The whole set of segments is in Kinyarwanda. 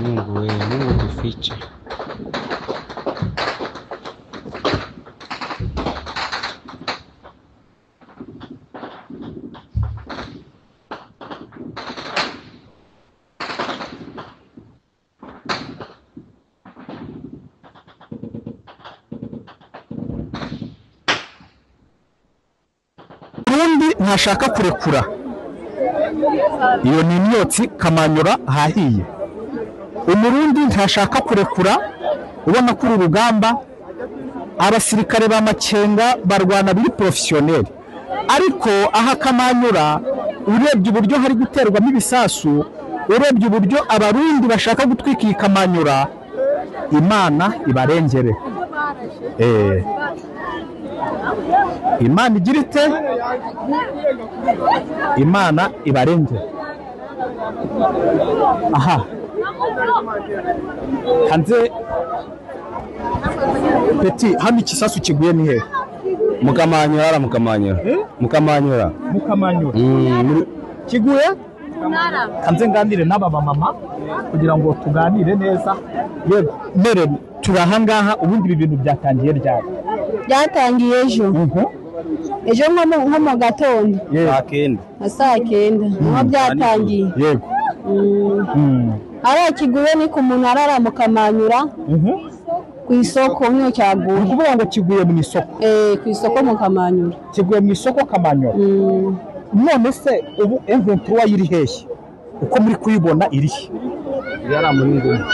Mungu wewe, Mungu tufiche. Burundi ntashaka kurekura. Iyo ni imyotsi Kamanyura hahiye. Umurundi ntashaka kurekura, ubona ko urugamba abasirikare ba Makenga barwana biri professionnel. Ariko aha Kamanyura urebye uburyo hari guterwamo ibisasu, urebye uburyo abarundi bashaka gutwika Kamanyura, Imana ibarengere. Imana igira ite? Imana ibarengere. Aha. Hanze Peti, hano ikisasu kiguye ni he? Mukamanyura, Mukamanyura. Mukamanyura. Mukamanyura. Kiguye? Hanze nganire n'aba mama kugira ngo tuganire neza. Yego, mere turahangaha ubundi ibi bintu byatangiye ryari? Byatangiye ejo. Ejo nko mu gatondo. Saa kenda. Niho byatangiye. Yego. Ara kiguye ni ku muntu arara mu Kamanyura. Ku isoko niyo cyaguye. Kuvuga ngo kiguye mu isoko. Ku isoko mu Kamanyura. Kiguye mu isoko Kamanyura. None se ubu M23 yiri hehe? Uko muri kuyibona iri he? Yara muri Ngoma.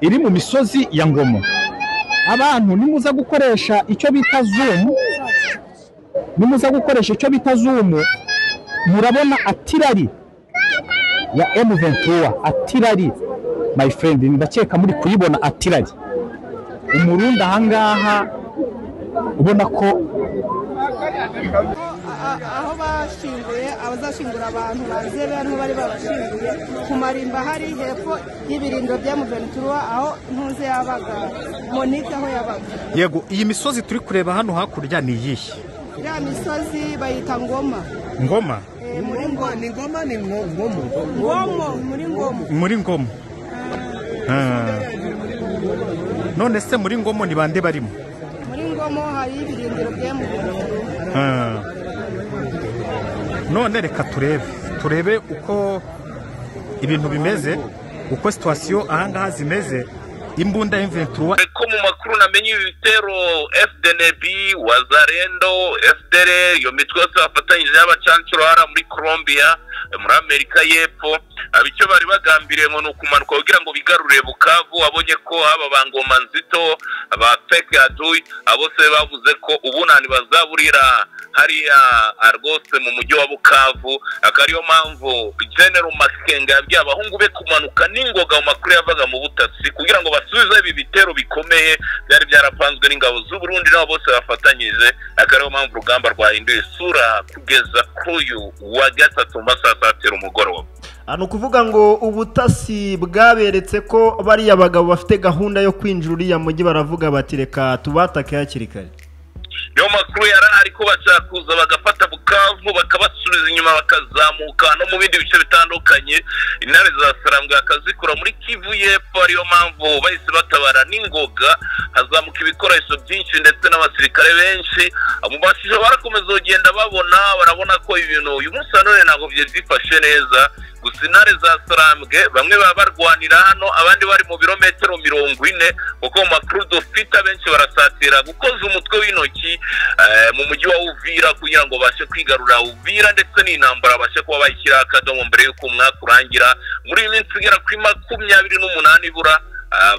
Iri mu misozi ya Ngoma. Abantu nimuza gukoresha icyo bita zoom. Murabona atirari ya M23, atirari. My friend, ndakeka muri kuyibona atirari. Umurundi ahangaha ubona ko aho bashinguye abazashingura abantu bazebe hano bari babashinguye ku marimba hari hepfo y'ibirindiro bya M23 aho ntuze yabaga Monique aho yabaga. Yego, iyi misozi turi kureba hano hakurya ni yihe? Ya misozi bayita Ngoma. Ngoma? Muri Ngoma ni Ngoma ni Ngomo. Muri Ngoma. Muri Ngoma. None se muri Ngomo ni bande barimo? Muri Ngoma hari ibirindiro bya M23. None reka turebe uko ibintu bimeze, uko situation ahangaha zimeze. Imbunda M23 ko mu makuru namenye ibitero FDNB, Wazalendo, FDR, yo mitwe yafatanyije y'abacancuro hara muri Colombia, muri Amerika y'Epfo, abicyo bari bagambiriye ngo nukumanuka kugira ngo bigarure Bukavu. Abonye ko aba bangoma nzito aba fake aduyi abose bavuze ko ubunani bazaburira hariya argose mu mujyi wa Bukavu. Akariyo mpamvu General Makenga yabwiye abahungu be kumanuka n'ingoga mu makuru yavaga mu butasi kugira ngo basubize ibi bitero bikomeye byari byarapanzwe n'ingabo z'u Burundi nabo bose bafatanyije. Akariyo mpamvu urugamba rwahinduye isura kugeza k'uyu wa gatatu masaha umugoroba. Ano kuvuga ngo ubutasi bwaberetse ko bariya bagabo bafite gahunda yo kwinjira uriya mujyi, baravuga bati reka tubatake hakiri kare. Yo makuru yarahari ko bacakuza bagafata Bukavu bakabasubiza inyuma bakazamuka no mu bindi bice bitandukanye. Intare za Sarambwe akazikura muri Kivu y'Epfo, ariyo mpamvu bahise batabara n'ingoga, hazamuka ibikoresho byinshi ndetse n'abasirikare benshi. Abo basije barakomeza kugenda barabona ko ibintu uyu munsi none ntabwo byifashe neza. Gusa intare za Sarambwe bamwe baba barwanira hano, abandi bari mu birometero 40 kuko mu makuru dufite benshi barasatira gukoza umutwe w'intoki mu mujyi wa Uvira kugira ngo bashe kwigarura Uvira ndetse n'intambara bashe kuba bayishyira akadomo mbere y'uko umwaka urangira. Muri iyi minsi igera kuri 28 ibura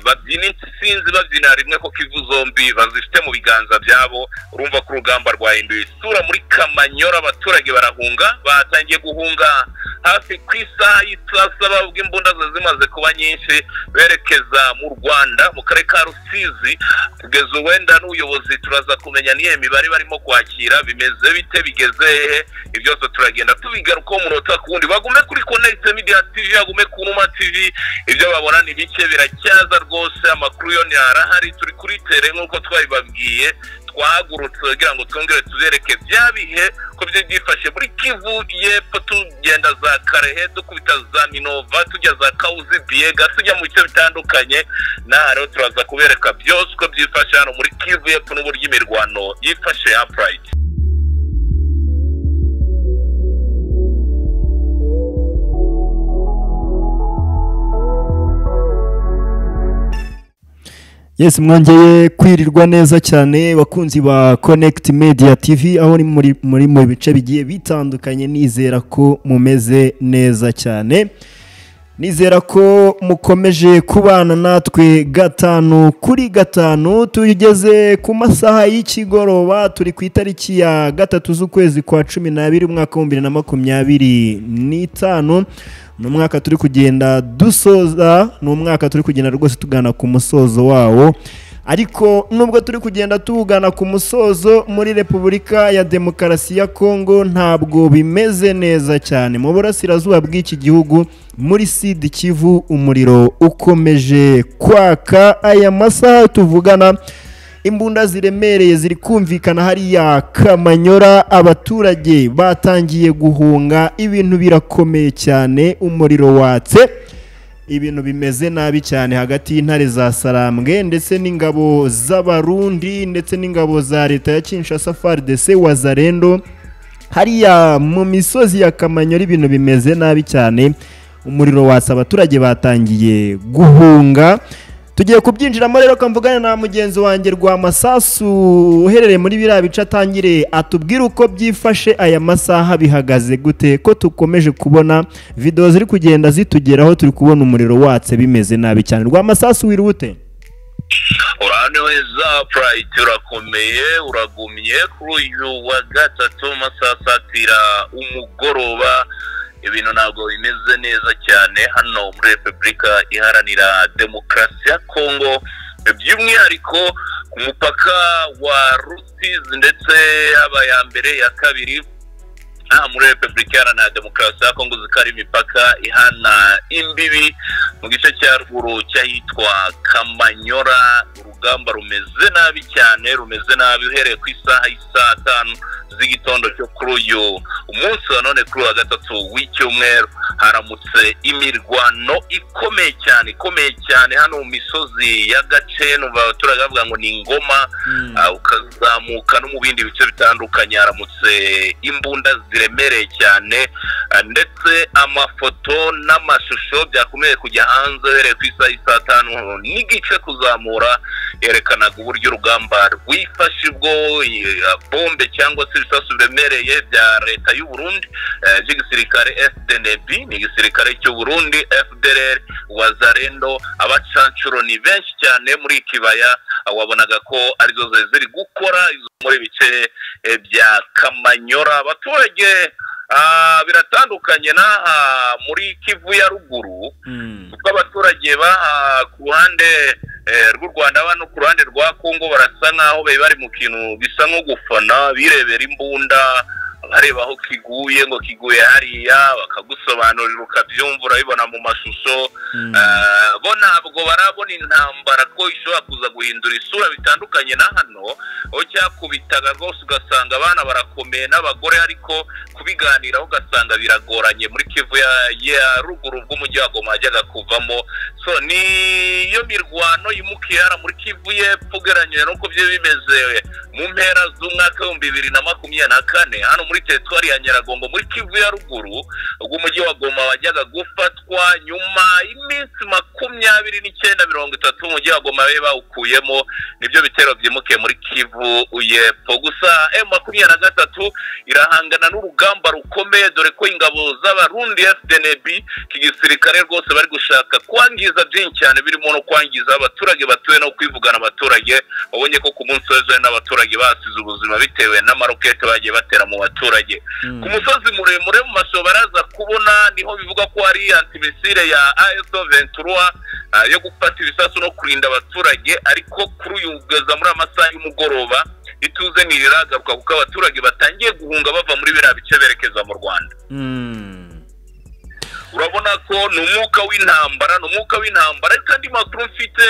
babyina insinzi babyina rimwe ko Kivu zombi bazifite mu biganza byabo. Urumva ko urugamba rwahinduye isura muri Kamanyora. Abaturage barahunga, batangiye guhunga hafi ku isaha y'isasa ubwo imbunda zimaze kuba nyinshi berekeza mu Rwanda mu karere ka Rusizi. Kugeza wenda n'ubuyobozi turaza kumenya niye mibare barimo kwakira bimeze bite, bigeze hehe. Ibyo byose turagenda tubigarukaho umunota ku wundi. Bagume kuri Connect Media TV, bagume ku Numa TV. Ibyo babona ni bike biracyaza rwose. Amakuru yo ni arahari, turi kuri tere nk'uko twabibabwiye. twahagurutse kugira ngo twongere tubereke bya bihe ko byifashe muri Kivu y'Epfo tugenda za Karehe dukubita za Minova tujya za Kauzi Biega tujya mu bice bitandukanye rero turaza kubereka byose ko byifashe hano muri Kivu y'Epfo n'uburyo imirwano yifashe ya Pride. Yes, mwongeye kwirirwa neza cyane bakunzi ba Connect Media TV aho ni muri mu bice bigiye bitandukanye nizera ko mumeze neza cyane. Nizera ko mukomeje kubana natwe 5 kuri 5 tugeze ku masaha y'ikigoroba turi ku itariki ya 3 z'ukwezi kwa 12 umwaka wa 2025 n'umwaka turi kugenda dusoza n'umwaka turi kugenda rwose tugana ku musozo wawo ariko nubwo turi kugenda tugana ku musozo muri Repubulika ya Demokarasi ya Kongo ntabwo bimeze neza cyane mu burasirazuba bw'iki gihugu muri Sud Kivu umuriro ukomeje kwaka aya masaha tuvugana imbunda ziremereye ziri kumvikana hariya Kamanyora abaturage batangiye guhunga ibintu birakomeye cyane umuriro watse ibintu bimeze nabi cyane hagati y'intare za Sarambwe ndetse n'ingabo z'abarundi ndetse n'ingabo za leta ya Kinshasa FARDC Wazalendo hariya mu misozi ya Kamanyora ibintu bimeze nabi cyane umuriro watse abaturage batangiye guhunga tugiye kubyinjiramo rero kamvugana na mugenzi wanjye Rwamasasu uherereye muri biriya bice atangire atubwira uko byifashe aya masaha bihagaze gute ko tukomeje kubona video ziri kugenda zitugeraho turi kubona umuriro watse bimeze nabi cyane Rwamasasu wirute Uraneweza Pride urakomeye uragumye kuri uyu wa 3 masasatira umugoroba ibintu ntabwo bimeze neza cyane hano muri Repubulika Iharanira Demokarasi ya Kongo by'umwihariko ku mupaka wa Rusizi ndetse haba ya mbere ya kabiri muri Repubulika Iharanira Demokarasi ya Kongo zikari imipaka ihana imbibi mu gice cya ruguru cyahitwa Kamanyora urugamba rumeze nabi cyane rumeze nabi uhereye ku isaha 5 z'igitondo cyo kuri uyu umunsi wa none kuri wa 3 w'icyumweru haramutse imirwano ikomeye cyane hano mu misozi ya gace numva abaturage bavuga ngo ni Ngoma ukazamuka no mu bindi bice bitandukanye haramutse imbunda ziremereye cyane ndetse amafoto n'amashusho byakomeye kujya hanze uhereye ku isaha 5 n'igice kuzamura yerekanaga uburyo urugamba rwifashe ubwo bombe cyangwa se ibisasu biremereye bya leta y'u Burundi by'igisirikare FDNB n'igisirikare cy'u Burundi FDLR Wazalendo abacancuro ni benshi cyane muri kibaya wabonaga ko arizo ziri gukora muri bice bya Kamanyora abaturage biratandukanye na muri Kivu ya ruguru kuko abaturage ku ruhande rw'u Rwanda no ku ruhande rwa Kongo barasa nkaho bari mu kintu bisa nko gufana birebera imbunda bareba aho kiguye ngo kiguye hariya bakagusobanurira ukabyumva urabibona mu mashusho bo ntabwo barabona intambara ko ishobora kuza guhindura isura bitandukanye na hano aho cyakubitaga rwose ugasanga abana barakomeye n'abagore ariko kubiganiraho ugasanga biragoranye muri Kivu ya ruguru bw'umujyi wa Goma hajyaga kuvamo so niyo mirwano yimukiye hara muri Kivu y'Epfo ugereranyije n'uko byo bimeze mu mpera z'umwaka wa 2024 hano muri teritwari ya Nyiragongo muri Kivu ya ruguru ubw'umujyi wa Goma wajyaga gufatwa nyuma y'iminsi 29 umujyi wa Goma bawukuyemo nibyo bitero byimukiye muri Kivu y'Epfo gusa M23 irahangana n'urugamba rukomeye dore ko ingabo z'abarundi FDNB kigisirikare rwose bari gushaka kwangiza byinshi cyane birimo no kwangiza abaturage batuye no kwivugana abaturage babonye ko ku munsi w'ejo n'abaturage basize ubuzima bitewe n'amarokete bagiye batera mu baturage ku musozi muremure mu maso baraza kubona niho bivuga ko ari antimisile ya AS23 yo gufata ibisasu no kurinda abaturage ariko kuri uyu geza muri amasaha y'umugoroba ituze niragaruka kuko abaturage batangiye guhunga bava muri biriya bice berekeza mu Rwanda urabona ko ni umwuka w'intambara kandi makuru mfite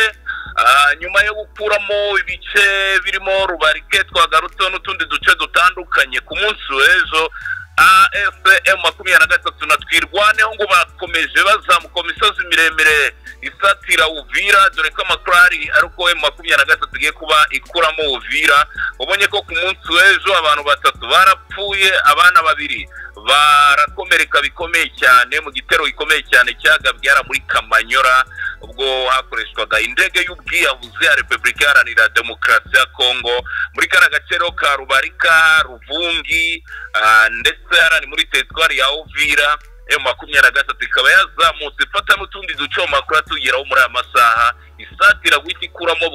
nyuma yo gukuramo ibice birimo Rubarike twagarutseho n'utundi duce dutandukanye ku munsi w'ejo AFM 23 na Twirwaneho ngo bakomeje bazamuka imisozi miremire isatira Uvira, dore ko amakuru ari uko M23 igiye kuba ikuramo Uvira. Ubonye ko ku munsi w'ejo abantu 3 barapfuye, abana 2 barakomereka bikomeye cyane mu gitero gikomeye cyane cyagabyara muri Kamanyora, ubwo hakoreshwaga indege y'ubwiyahuzi ya Repubulika Iharanira Demokarasi ya Kongo muri kana gacero ka Rubarika, Ruvungi ndetse harani muri teritwari ya Uvira. M23 ikaba yazamutse ifata n'utundi duce makuru tugeraho muri aya masaha, isatira guhita ikuramo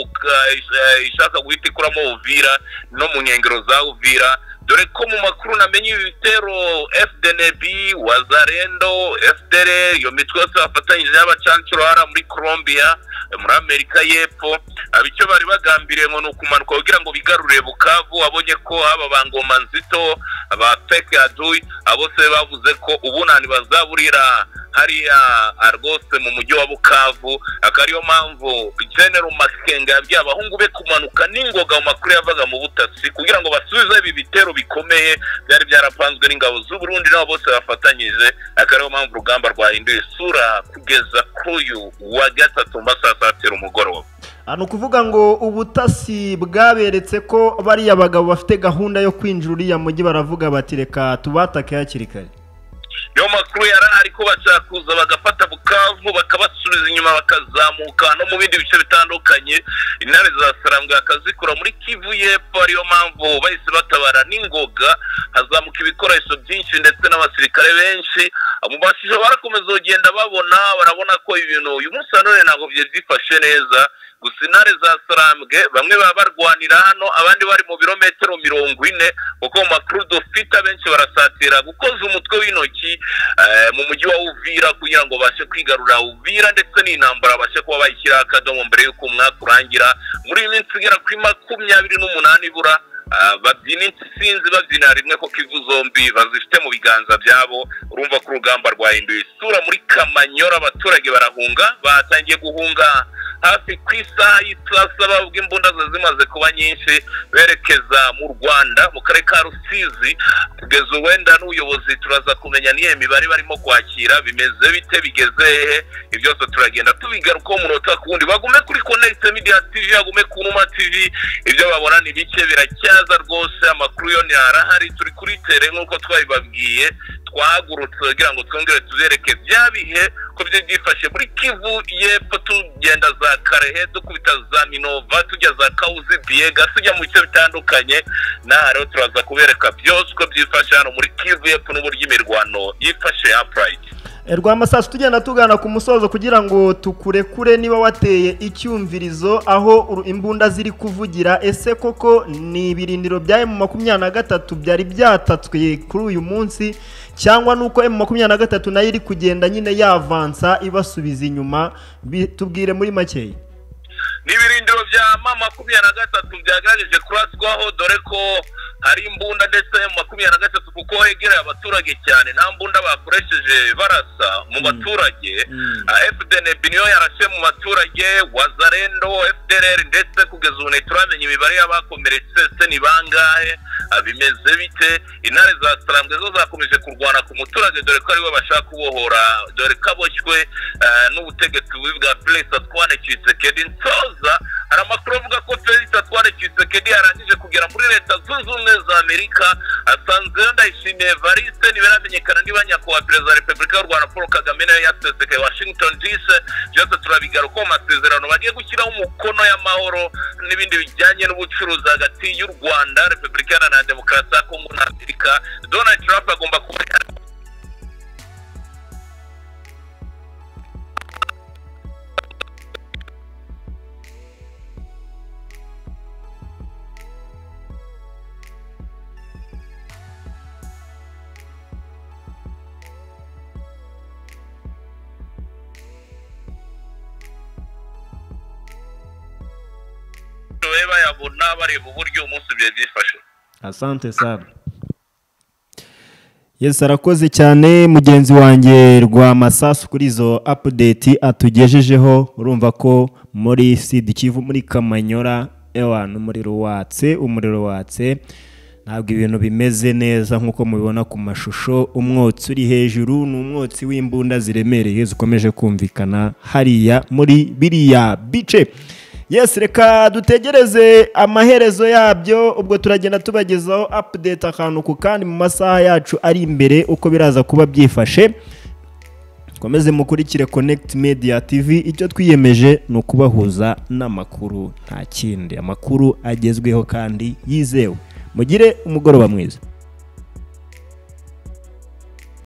ishaka guhita ikuramo Uvira no mu nkengero za Uvira, dore ko mu makuru namenye ibitero FDNB, Wazalendo, FDLR, iyo mitwe yose bafatanyije y'abacancuro hara muri Colombia, muri Amerika y'Epfo, abicyo bari bagambiriye ngo nukumanuka kugira ngo bigarure Bukavu. Abonye ko aba bangoma nzito aba Peke Adui abose bavuze ko ubunani bazaburira hariya rwose mu mujyi wa Bukavu, akariyo mpamvu General Makenga yabwiye abahungu be kumanuka n'ingoga mu makuru yavaga mu butasi kugira ngo basubize ibi bitero bikomeye byari byarapanzwe n'ingabo z'u Burundi nabo bose bafatanyije. Akariyo mpamvu urugamba rwahinduye isura kugeza k'uyu wa gatatu mbasasatira umugoroba. Ano kuvuga ngo ubutasi bwaberetse ko bariya bagabo bafite gahunda yo kwinjira uriya mujyi, baravuga bati reka tubatake hakiri kare. Yo makuru yarahari ko bacakuza bagafata Bukavu bakabasubiza inyuma bakazamuka no mu bindi bice bitandukanye. Intare za Sarambwe akazikura muri Kivu y'Epfo, ariyo mpamvu bahise batabara n'ingoga, hazamuka ibikoresho byinshi ndetse n'abasirikare benshi. Amubashije barakomeza kugenda barabona ko ibintu uyu munsi none ntabwo byifashe neza. Gusa intare za Sarambwe bamwe baba barwanira hano, abandi bari mu birometero 40, kuko mu makuru dufite benshi barasatira gukoza umutwe w'intoki mu mujyi wa Uvira kugira ngo bashe kwigarura Uvira, ndetse n'intambara bashe kuba bayishyira akadomo mbere y'uko umwaka urangira. Muri iyi minsi igera kuri 28 ibura babyina insinzi babyina rimwe ko Kivu zombi bazifite mu biganza byabo. Urumva ko urugamba rwahinduye isura muri Kamanyora, abaturage barahunga, batangiye guhunga hafi ku isaha y'isaba ubwo imbunda zimaze kuba nyinshi berekeza mu Rwanda mu karere ka Rusizi. Kugeza wenda n'ubuyobozi turaza kumenya niye mibare barimo kwakira bimeze bite, bigeze hehe, ibyo byose turagenda tubigaruka mu munota kundi. Bagume kuri Connect Media TV, bagume ku Numa TV, ibyo babona ni bike biracyaza rwose. Amakuru yo ni arahari, turi kuri tere nk'uko twabibabwiye, twahagurutse kugira ngo twongere tubereke byabihe ko byifashe muri Kivu y'Epfo, tugenda za Karehe dukubita za Minova tujya za Kauzi Biega tujya mu bice bitandukanye. Na rero turaza kubereka byose ko byifashe hano muri Kivu y'Epfo n'uburyo imirwano yifashe upright. Rwamasasu tugenda tugana ku musozo kugira ngo tukurekure niba wateye icyumvirizo aho imbunda ziri kuvugira. Ese koko ni ibirindiro bya M23 byari byatatswe kuri uyu munsi, cyangwa nuko M23 nayo iri kugenda nyine yavansa ibasubiza inyuma? Tubwire muri makeya. Ni ibirindiro bya M23 byagarageje kuraswaho, dore ko hari imbunda ndetse M23 kuko hegereye abaturage cyane nta mbunda bakoresheje barasa mu baturage. FDNB niyo yarashe mu baturage, Wazalendo, FDLR, ndetse kugeza ubu ntituramenye imibare y'abakomeretse se ni bangahe, bimeze bite. Intare za Sarambwe zo zakomeje kurwana ku muturage, dore ko ariwe bashaka kubohora, dore ko aboshywe n'ubutegetsi bwa Felix Antoine Tshisekedi. Nsoza hari amakuru avuga ko Felix Antoine Tshisekedi yarangije kugera muri Leta Zunze Ubumwe za Amerika, asanzwe Ndayishimiye Evariste ntibiramenyekana niba nyakubahwa Perezida wa Repubulika y'u Rwanda Paul Kagame nawe yasesekaye Washington DC. Byose turabigaruka mu masezerano bagiye gushyiraho umukono y'amahoro n'ibindi bijyanye n'ubucuruzi hagati y'u Rwanda, Repubulika Iharanira Demokarasi ya Kongo na Amerika. Donald Trump agomba kuba bayabona bareba uburyo umunsi byifashe. Asante sana. Yes, arakoze cyane mugenzi wanjye rwa Masasu kuri izo update atugejejeho. Urumva ko muri Sud Kivu muri Kamanyora umuriro watse ntabwo ibintu bimeze neza nkuko mubibona ku mashusho. Umwotsi uri hejuru ni umwotsi w'imbunda ziremereye zikomeje kumvikana hariya muri biriya bice. Yes, reka dutegereze amaherezo yabyo, ubwo turagenda tubagezaho update akantu ku kandi mu masaha yacu ari imbere uko biraza kuba byifashe. Komeze mukurikire Connect Media TV, icyo twiyemeje ni ukubahuza n'amakuru, nta kindi, amakuru agezweho kandi yizewe. Mugire umugoroba mwiza.